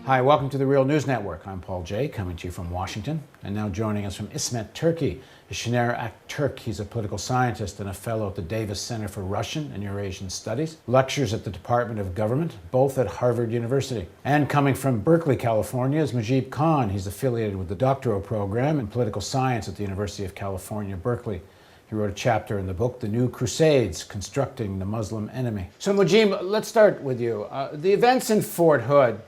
Hi, welcome to the Real News Network. I'm Paul Jay, coming to you from Washington. And now joining us from İsmet, Turkey, is Şener Aktürk. He's a political scientist and a fellow at the Davis Center for Russian and Eurasian Studies, lectures at the Department of Government, both at Harvard University. And coming from Berkeley, California, is Mujib Khan. He's affiliated with the doctoral program in political science at the University of California, Berkeley. He wrote a chapter in the book, The New Crusades, Constructing the Muslim Enemy. So Mujib, let's start with you. The events in Fort Hood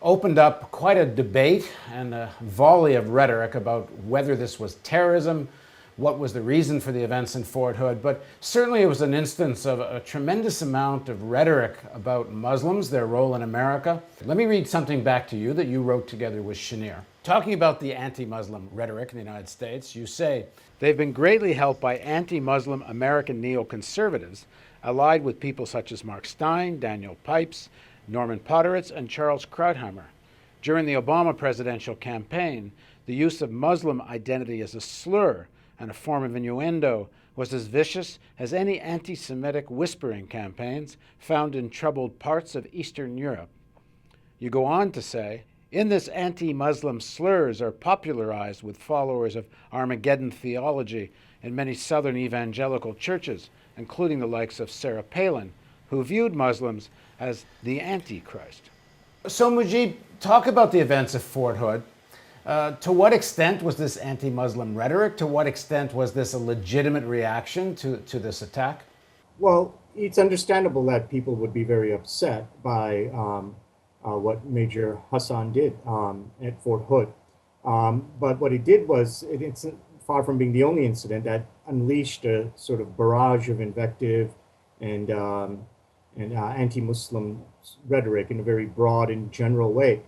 opened up quite a debate and a volley of rhetoric about whether this was terrorism, what was the reason for the events in Fort Hood, but certainly it was an instance of a tremendous amount of rhetoric about Muslims, their role in America. Let me read something back to you that you wrote together with Şener. Talking about the anti-Muslim rhetoric in the United States, you say, they've been greatly helped by anti-Muslim American neoconservatives, allied with people such as Mark Steyn, Daniel Pipes, Norman Podhoretz, and Charles Krauthammer. During the Obama presidential campaign, the use of Muslim identity as a slur and a form of innuendo was as vicious as any anti-Semitic whispering campaigns found in troubled parts of Eastern Europe. You go on to say, in this anti-Muslim slurs are popularized with followers of Armageddon theology in many Southern evangelical churches, including the likes of Sarah Palin, who viewed Muslims as the Antichrist. So Mujib, talk about the events of Fort Hood. To what extent was this anti-Muslim rhetoric? To what extent was this a legitimate reaction to this attack? Well, it's understandable that people would be very upset by what Major Hassan did at Fort Hood. But what he did was, it's far from being the only incident that unleashed a sort of barrage of invective and anti-Muslim rhetoric in a very broad and general way,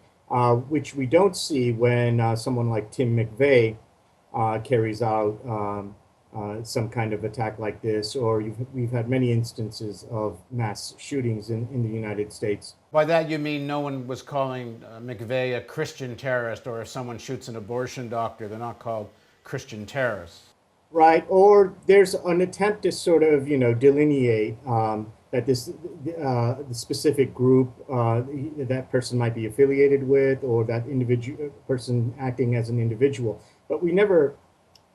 which we don't see when someone like Tim McVeigh carries out some kind of attack like this, or we've had many instances of mass shootings in the United States. By that you mean no one was calling McVeigh a Christian terrorist, or if someone shoots an abortion doctor, they're not called Christian terrorists. Right, or there's an attempt to sort of, delineate that the specific group that person might be affiliated with, or that person acting as an individual. But we never,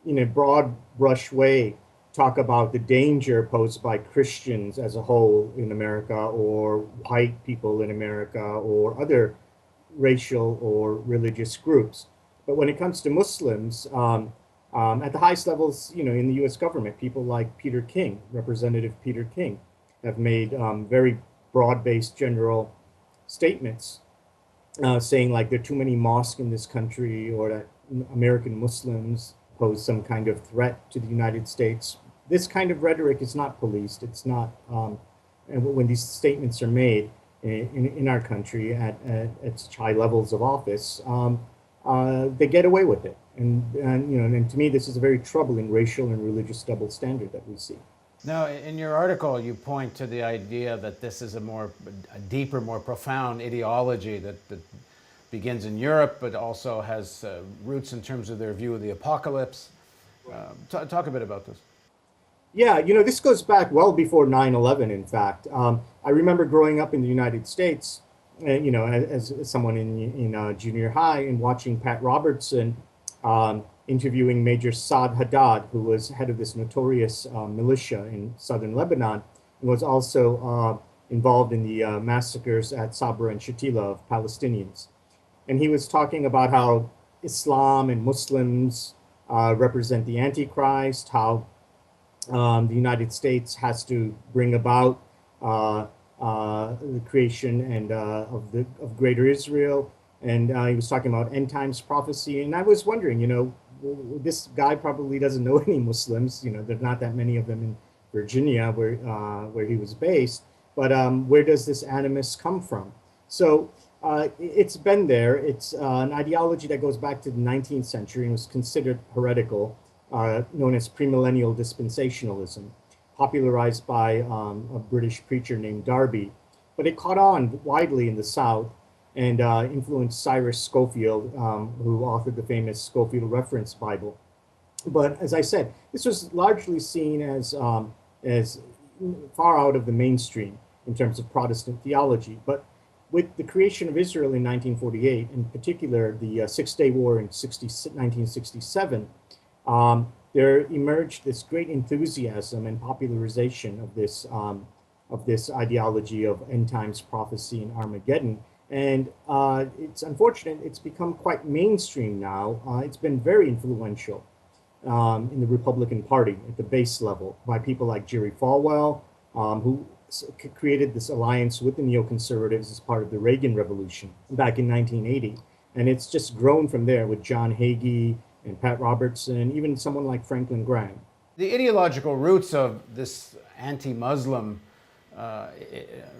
in a broad brush way, talk about the danger posed by Christians as a whole in America, or white people in America, or other racial or religious groups. But when it comes to Muslims, at the highest levels, in the U.S. government, people like Peter King, Representative Peter King, have made very broad-based general statements saying like there are too many mosques in this country, or that American Muslims pose some kind of threat to the United States. This kind of rhetoric is not policed. It's not, and when these statements are made in our country at such high levels of office, they get away with it. And to me, this is a very troubling racial and religious double standard that we see. Now, in your article, you point to the idea that this is a deeper, more profound ideology that begins in Europe, but also has roots in terms of their view of the apocalypse. Talk a bit about this. Yeah, this goes back well before 9/11, in fact. I remember growing up in the United States, as someone in junior high, and watching Pat Robertson interviewing Major Saad Haddad, who was head of this notorious militia in southern Lebanon, and was also involved in the massacres at Sabra and Shatila of Palestinians. And he was talking about how Islam and Muslims represent the Antichrist, how the United States has to bring about the creation and of Greater Israel. And he was talking about end times prophecy. And I was wondering, this guy probably doesn't know any Muslims. There are not that many of them in Virginia where he was based. But where does this animus come from? So it's been there. It's an ideology that goes back to the 19th century and was considered heretical, known as premillennial dispensationalism, popularized by a British preacher named Darby. But it caught on widely in the South and influenced Cyrus Scofield, who authored the famous Scofield Reference Bible. But as I said, this was largely seen as far out of the mainstream in terms of Protestant theology. But with the creation of Israel in 1948, in particular the Six-Day War in 1967, there emerged this great enthusiasm and popularization of this ideology of end times prophecy and Armageddon. And it's unfortunate, it's become quite mainstream now. It's been very influential in the Republican Party at the base level by people like Jerry Falwell, who created this alliance with the neoconservatives as part of the Reagan Revolution back in 1980. And it's just grown from there with John Hagee and Pat Robertson, and even someone like Franklin Graham. The ideological roots of this anti-Muslim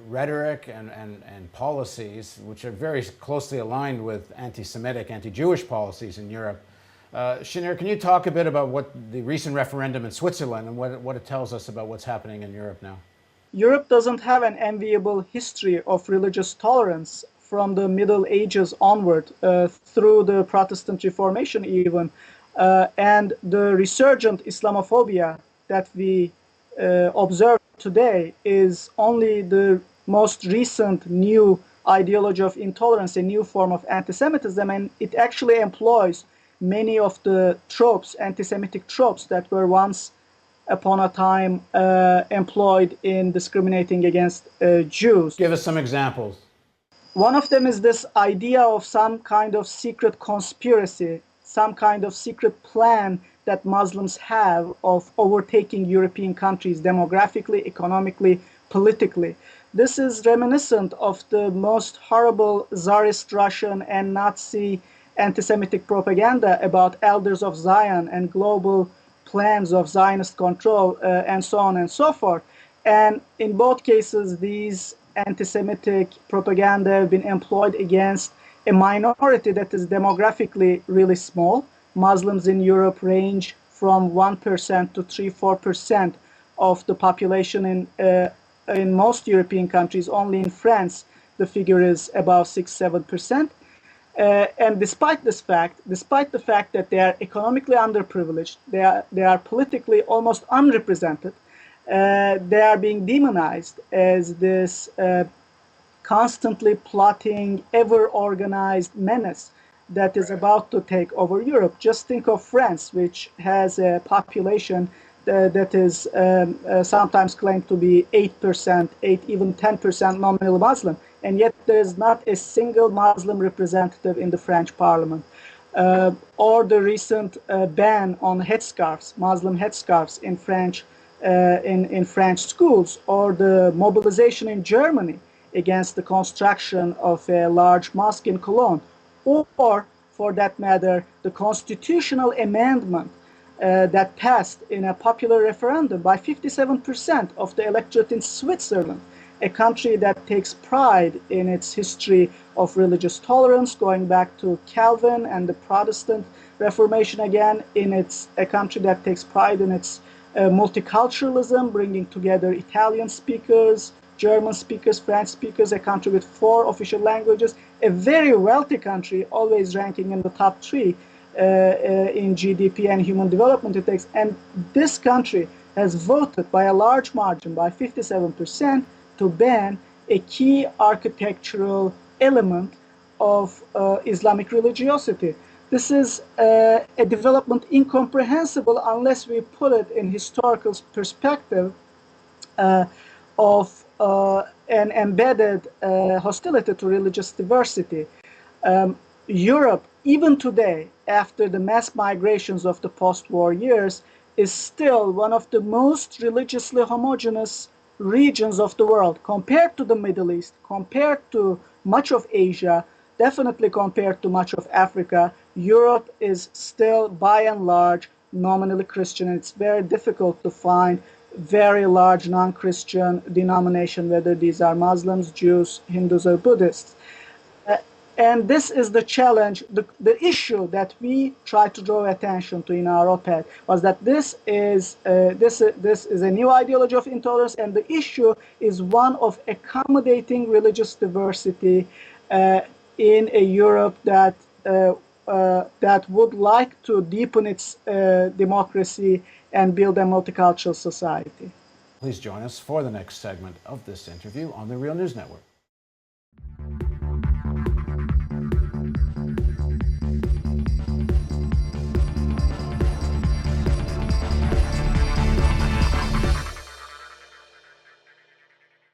rhetoric and policies, which are very closely aligned with anti-Semitic, anti-Jewish policies in Europe. Shinir, can you talk a bit about what the recent referendum in Switzerland and what it tells us about what's happening in Europe now? Europe doesn't have an enviable history of religious tolerance from the Middle Ages onward, through the Protestant Reformation even, and the resurgent Islamophobia that we observe today is only the most recent new ideology of intolerance, a new form of anti-Semitism, and it actually employs many of the tropes, anti-Semitic tropes that were once upon a time employed in discriminating against Jews. Give us some examples. One of them is this idea of some kind of secret conspiracy, some kind of secret plan that Muslims have of overtaking European countries demographically, economically, politically. This is reminiscent of the most horrible Tsarist Russian and Nazi anti-Semitic propaganda about elders of Zion and global plans of Zionist control, and so on and so forth. And in both cases, these anti-Semitic propaganda have been employed against a minority that is demographically really small. Muslims in Europe range from 1% to 3-4% of the population in most European countries. Only in France, the figure is about 6-7%. And despite this fact, despite the fact that they are economically underprivileged, they are politically almost unrepresented, they are being demonized as this constantly plotting, ever-organized menace that is about to take over Europe. Just think of France, which has a population that is sometimes claimed to be 8%, even 10% nominal Muslim, and yet there is not a single Muslim representative in the French parliament. Or the recent ban on headscarves, Muslim headscarves in French schools, or the mobilization in Germany against the construction of a large mosque in Cologne, or, for that matter, the constitutional amendment that passed in a popular referendum by 57% of the electorate in Switzerland, a country that takes pride in its history of religious tolerance, going back to Calvin and the Protestant Reformation again, a country that takes pride in its multiculturalism, bringing together Italian speakers, German speakers, French speakers, a country with 4 official languages, a very wealthy country, always ranking in the top 3 in GDP and human development index. And this country has voted by a large margin, by 57%, to ban a key architectural element of Islamic religiosity. This is a development incomprehensible unless we put it in historical perspective of an embedded hostility to religious diversity. Europe, even today, after the mass migrations of the post-war years, is still one of the most religiously homogeneous regions of the world, compared to the Middle East, compared to much of Asia, definitely compared to much of Africa. Europe is still, by and large, nominally Christian. It's very difficult to find very large non-Christian denomination, whether these are Muslims, Jews, Hindus, or Buddhists. And this is the challenge, the issue that we try to draw attention to in our op-ed was that this is a new ideology of intolerance, and the issue is one of accommodating religious diversity in a Europe that would like to deepen its democracy and build a multicultural society. Please join us for the next segment of this interview on the Real News Network.